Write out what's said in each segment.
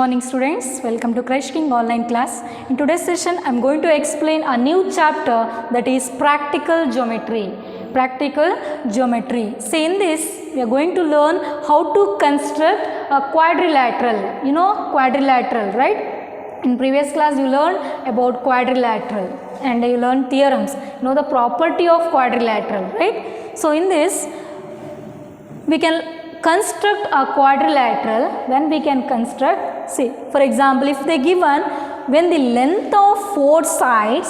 morning students, welcome to Crash King online class. In today's session I am going to explain a new chapter, that is practical geometry. Practical geometry. So in this we are going to learn how to construct a quadrilateral. You know quadrilateral, right? In previous class you learned about quadrilateral and you learned theorems. You know the property of quadrilateral, right? So in this we can construct a quadrilateral. When we can construct, see for example, if they given when the length of four sides,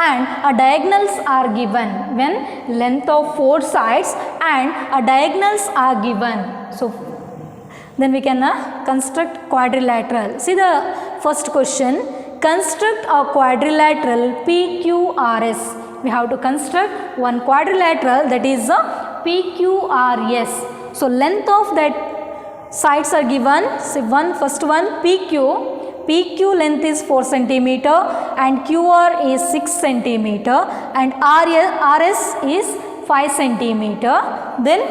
and a diagonals are given, when length of four sides and a diagonals are given, so then we can construct quadrilateral. See the first question, construct a quadrilateral PQRS. We have to construct one quadrilateral, that is a PQRS. So length of that sides are given. See first one PQ length is 4 centimeter and QR is 6 centimeter and RS is 5 centimeter. Then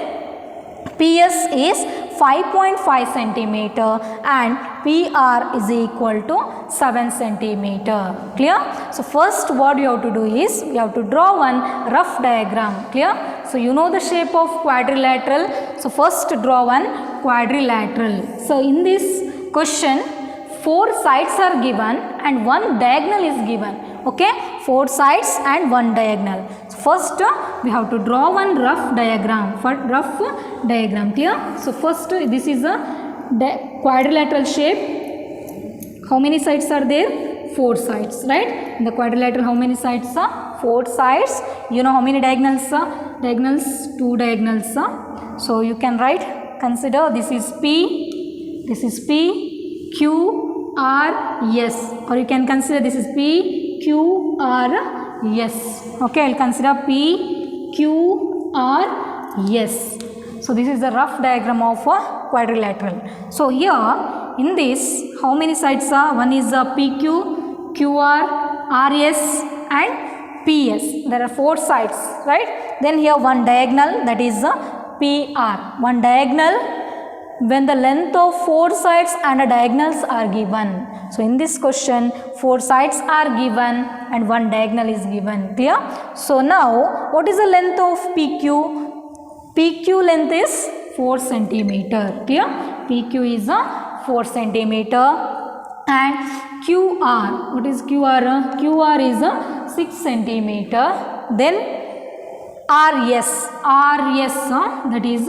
PS is 5.5 centimeter and PR is equal to 7 centimeter. Clear? So first what you have to do is you have to draw one rough diagram. Clear? So you know the shape of quadrilateral. So first draw one quadrilateral. So in this question 4 sides are given and one diagonal is given. Okay, 4 sides and one diagonal. So first we have to draw one rough diagram. Clear? So first this is a quadrilateral shape. How many sides are there? 4 sides, right? In the quadrilateral how many sides are? 4 sides. You know how many diagonals are? Diagonals, 2 diagonals are. So you can write, consider this is P, this is P, Q, R, S, or you can consider this is P, Q, R, S. Okay, I'll consider P, Q, R, S. So this is the rough diagram of a quadrilateral. So here in this how many sides are? One is PQ, QR, RS and PS. There are 4 sides, right? Then here one diagonal, that is PR. One diagonal when the length of 4 sides and the diagonals are given. So in this question 4 sides are given and one diagonal is given. Clear? So now what is the length of PQ? PQ length is 4 centimeter. Clear? PQ is 4 centimeter and QR, what is QR? QR is 6 centimeter. Then RS, that is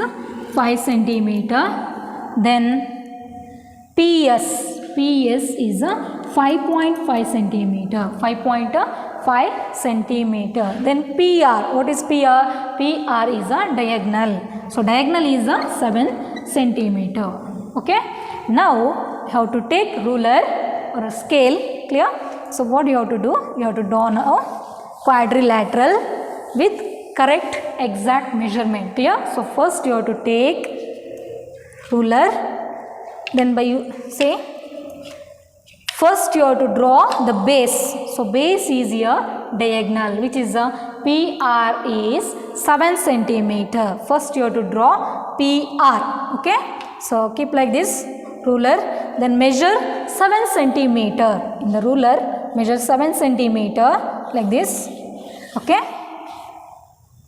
5 centimeter. Then PS is 5.5 centimeter. 5.5 centimeter. Then PR, what is PR? PR is a diagonal. So diagonal is 7 centimeter. Okay. Now you have to take ruler or a scale. Clear? So what you have to do? You have to draw a quadrilateral with correct exact measurement. Clear? So first you have to take ruler, then by you say first you have to draw the base. So base is your diagonal, which is PR is 7 centimeter. First you have to draw PR. Okay. So keep like this ruler, then measure 7 centimeter. In the ruler measure 7 centimeter like this. Okay.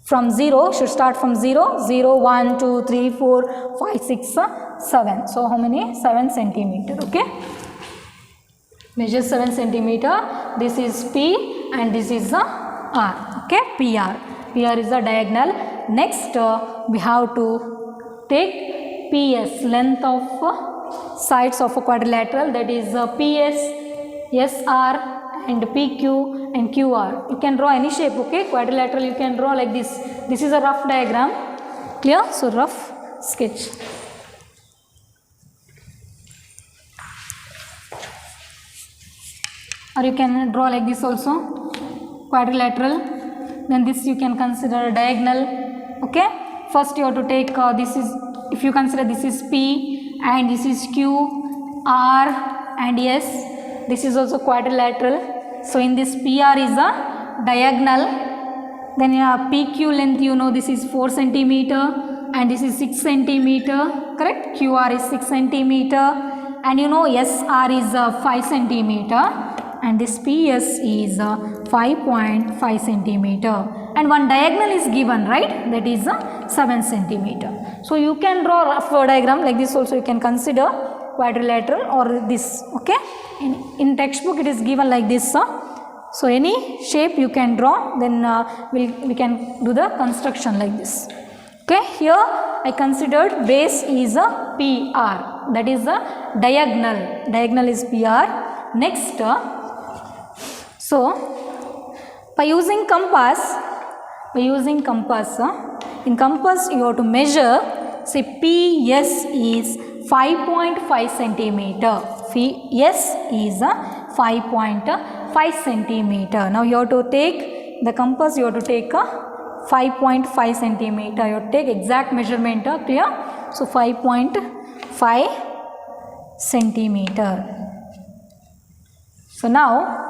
From 0, should start from 0, 0, 1, 2, 3, 4, 5, 6, 7. So how many? 7 centimeter. Okay. Measure 7 centimeter. This is P and this is R. Okay. PR. PR is a diagonal. Next we have to take PS, length of sides of a quadrilateral, that is PS, SR and PQ and QR. You can draw any shape. Okay. Quadrilateral you can draw like this. This is a rough diagram. Clear? So rough sketch. Or you can draw like this also, quadrilateral. Then this you can consider a diagonal. Okay. First you have to take this is, if you consider this is P and this is Q, R and S. This is also quadrilateral. So in this PR is a diagonal. Then PQ length, you know, this is 4 centimeter and this is 6 centimeter. correct? QR is 6 centimeter, and you know SR is 5 centimeter, and this PS is 5.5 centimeter, and one diagonal is given, right? That is 7 centimeter. So you can draw rough diagram like this also. You can consider quadrilateral or this. Okay, in textbook it is given like this. So any shape you can draw, then we can do the construction like this. Okay, here I considered base is a PR, that is a diagonal. Diagonal is PR. Next, so by using compass, in compass you have to measure. Say PS is 5.5 centimeter. PS is 5.5 centimeter. Now you have to take the compass. You have to take 5.5 centimeter. You have to take exact measurement. Clear? So 5.5 centimeter. So now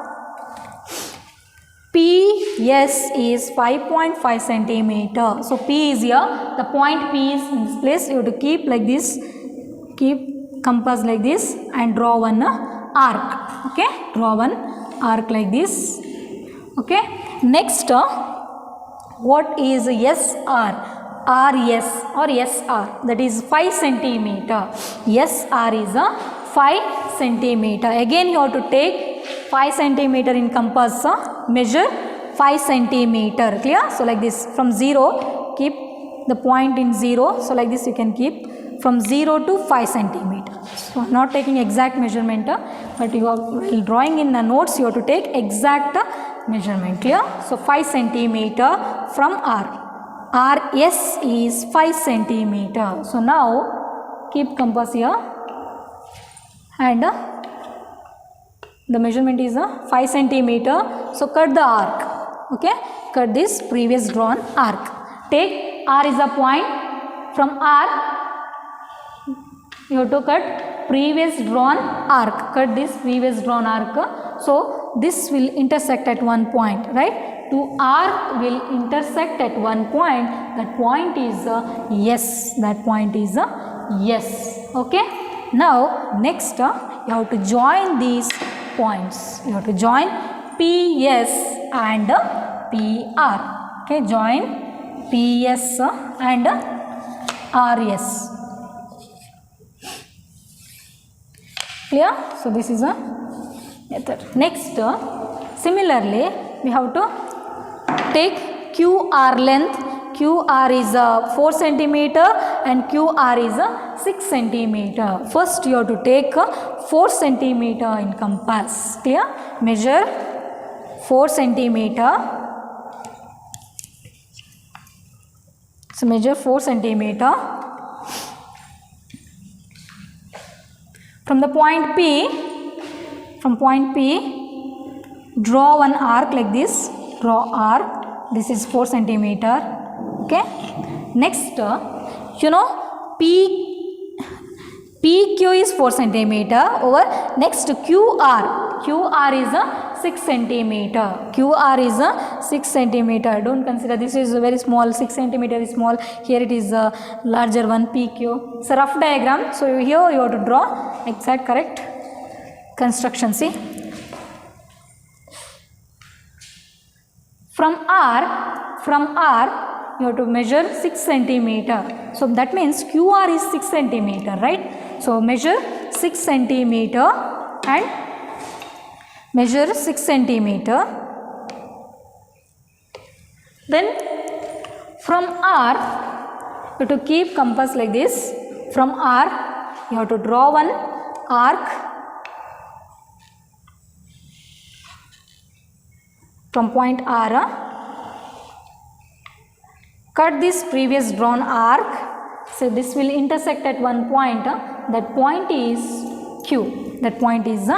PS is 5.5 centimeter. So P is here. The point P is in this place. You have to keep like this. Keep compass like this and draw one arc. Okay. Draw one arc like this. Okay. Next, what is SR? RS or SR, that is 5 centimeter. SR is a 5 centimeter. Again you have to take 5 centimeter in compass, measure 5 centimeter. Clear? So like this, from 0 keep the point in 0. So like this you can keep from 0 to 5 centimeter. So not taking exact measurement, but you are, while drawing in the notes you have to take exact measurement. Clear? So 5 centimeter from R. RS is 5 centimeter. So now keep compass here and the measurement is 5 centimeter. So cut the arc. Okay, cut this previous drawn arc. Take R is a point. From R you have to cut previous drawn arc. Cut this previous drawn arc. So this will intersect at one point, right? Two arc will intersect at one point. That point is S. That point is S. Okay. Now next you have to join these points. You have to join PS and PR. Okay. Join PS and RS. Clear? So this is a method. Next, similarly we have to take QR length. QR is 4 centimeter and QR is 6 centimeter. First you have to take 4 centimeter in compass. Clear? Measure 4 centimeter. So measure 4 centimeter. From the point P, draw one arc like this. Draw arc. This is 4 centimeter. Okay. Next, you know PQ is 4 centimeter over. Next QR. QR is 6 centimeter. QR is 6 centimeter. Don't consider this is very small. 6 centimeter is small. Here it is a larger one. PQ. It's a rough diagram. So here you have to draw exact correct construction. See. From R you have to measure 6 centimeter. So that means QR is 6 centimeter, right? So measure 6 centimeter and measure 6 centimeter. Then from R you have to keep compass like this. From R you have to draw one arc. From point R, cut this previous drawn arc. So this will intersect at one point. That point is Q. That point is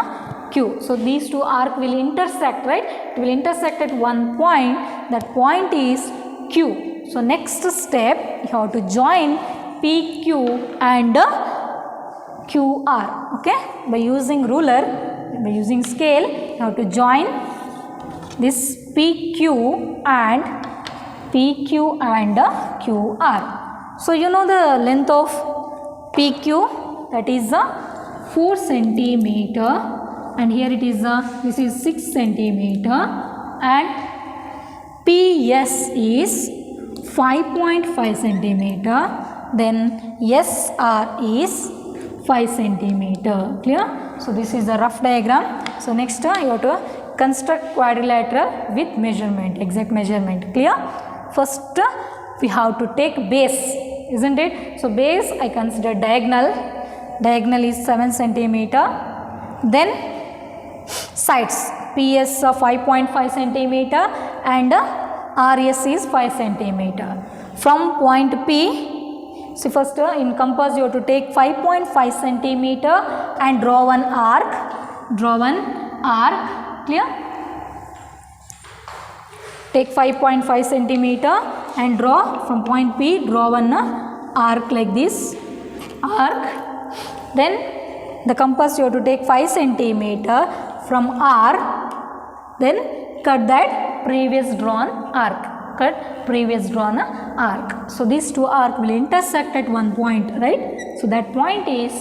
Q. So these two arc will intersect, right? It will intersect at one point. That point is Q. So next step you have to join PQ and QR. Okay? By using ruler, by using scale, you have to join this PQ and QR. So you know the length of PQ, that is 4 centimeter, and here it is this is 6 centimeter, and PS is 5.5 centimeter, then SR is 5 centimeter. Clear? So this is a rough diagram. So next you have to construct quadrilateral with measurement, exact measurement. Clear? First we have to take base, isn't it? So base I consider diagonal. Diagonal is 7 centimeter. Then sides, PS 5.5 centimeter and RS is 5 centimeter. From point P, see first in compass you have to take 5.5 centimeter and draw one arc. Draw one arc. Clear? Take 5.5 centimeter and draw from point P, draw one arc like this. Arc. Then the compass you have to take 5 centimeter from R. Then cut that previous drawn arc. Cut previous drawn arc. So these two arcs will intersect at one point, right? So that point is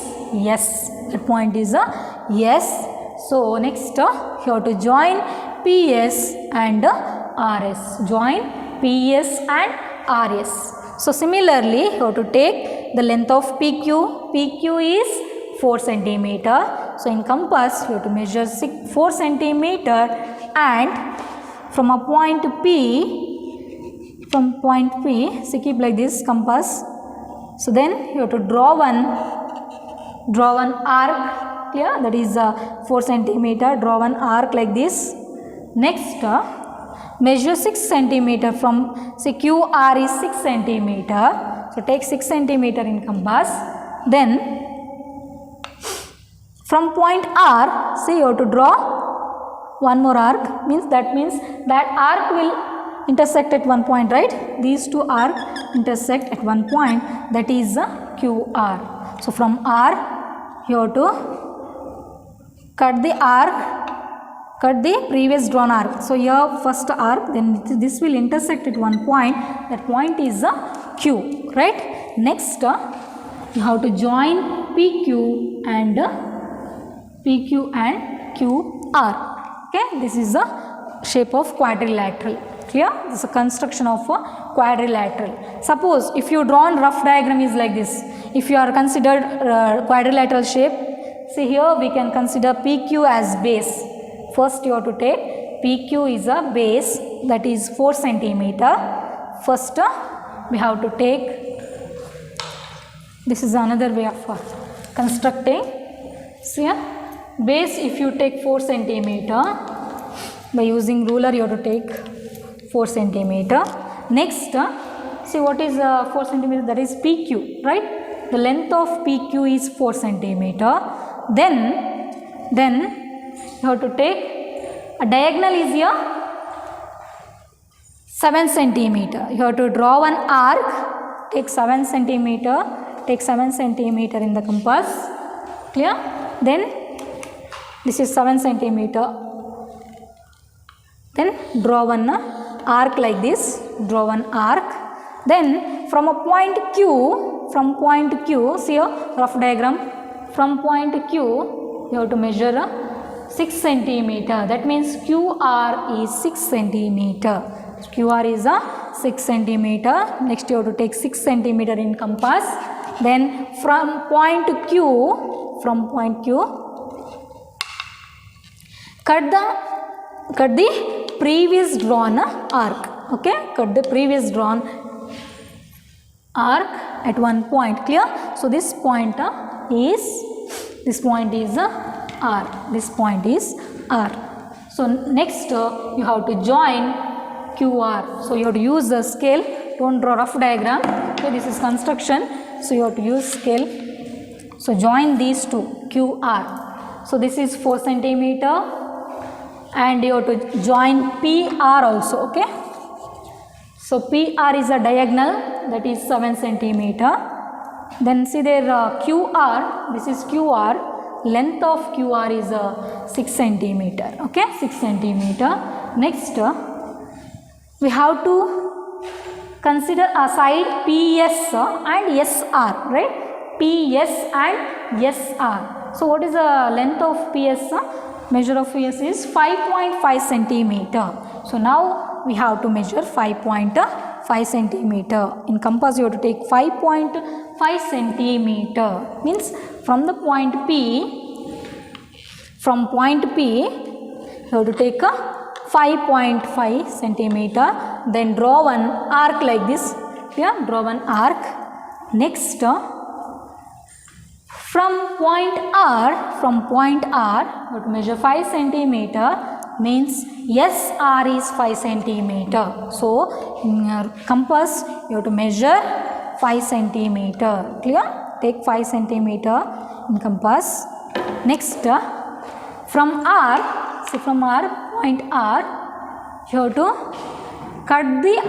S. That point is S. So next you have to join PS and RS. Join PS and RS. So similarly you have to take the length of PQ. PQ is 4 centimeter. So in compass you have to measure 4 centimeter, and from a point P, so keep like this compass. So then you have to draw one arc. Clear? That is 4 centimeter. Draw one arc like this. Next measure 6 centimeter from, say QR is 6 centimeter. So take 6 centimeter in compass. Then from point R, say you have to draw one more arc. Means that arc will intersect at one point, right? These two arcs intersect at one point, that is QR. So from R you have to cut the arc, cut the previous drawn arc. So here first arc, then this will intersect at one point, that point is Q, right? Next you have to join PQ and QR. Okay, this is the shape of quadrilateral. Clear? This is a construction of a quadrilateral. Suppose if you drawn rough diagram is like this. If you are considered quadrilateral shape, see here we can consider PQ as base. First you have to take PQ is a base, that is 4 centimeter. First we have to take, this is another way of constructing. See here, base if you take 4 centimeter, by using ruler you have to take 4 centimeter. Next see what is 4 centimeter, that is PQ, right? The length of PQ is 4 centimeter. Then you have to take a diagonal is here 7 centimeter. You have to draw one arc, take 7 centimeter, take 7 centimeter in the compass. Clear? Then this is 7 centimeter. Then draw one arc like this. Draw one arc. Then from a point Q, see a rough diagram. From point Q, you have to measure 6 centimeter. That means QR is 6 centimeter. QR is 6 centimeter. Next you have to take 6 centimeter in compass. Then from point Q, cut the previous drawn arc. Okay, cut the previous drawn arc at one point. Clear? So this point is R. This point is R. So next you have to join QR. So you have to use the scale. Don't draw rough diagram. Okay, this is construction. So you have to use scale. So join these two, QR. So this is 4 centimeter, and you have to join PR also. Okay. So PR is a diagonal, that is 7 centimeter. Then see there QR, this is QR, length of QR is 6 centimeter. Okay, 6 centimeter. Next we have to consider a side PS and SR, right? PS and SR. So what is the length of PS? Measure of PS is 5.5 centimeter. So now we have to measure 5.5 centimeter. In compass you have to take 5.5 centimeter. Means from the point P, you have to take a 5.5 centimeter. Then draw one arc like this. Here draw one arc. Next from point R, you have to measure 5 centimeter. Means SR is 5 centimeter. So in your compass you have to measure 5 centimeter. Clear? Take 5 centimeter in compass. Next from R, so from point R, you have to cut the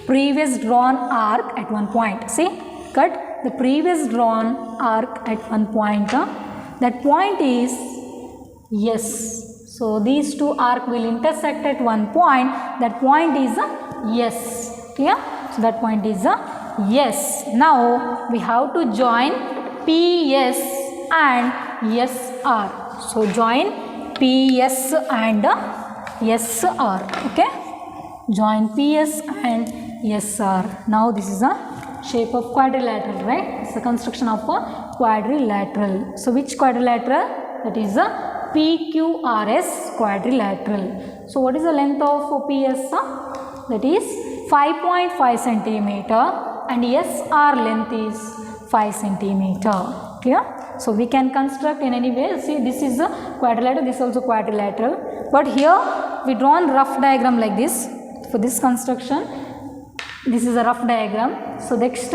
previous drawn arc at one point. See, cut the previous drawn arc at one point. That point is S. So these two arcs will intersect at one point. That point is S. Clear? So that point is S. Now we have to join PS and SR. So join PS and SR. Okay? Join PS and SR. Now this is a shape of quadrilateral, right? It's the construction of a quadrilateral. So which quadrilateral? That is a PQRS quadrilateral. So what is the length of PS? That is 5.5 centimeter and SR length is 5 centimeter. Clear? So we can construct in any way. See, this is a quadrilateral, this is also quadrilateral. But here we draw a rough diagram like this. For this construction, this is a rough diagram. So next,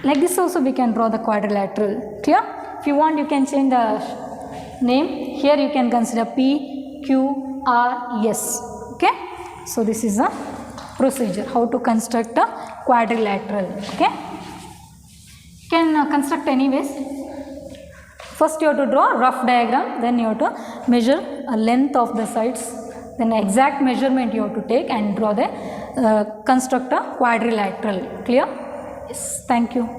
like this also we can draw the quadrilateral. Clear? If you want, you can change the name. Here you can consider PQRS. Okay? So this is a procedure how to construct a quadrilateral. Okay? You can construct anyways. First you have to draw rough diagram, then you have to measure a length of the sides, then exact measurement you have to take and draw the construct a quadrilateral. Clear? Yes. Thank you.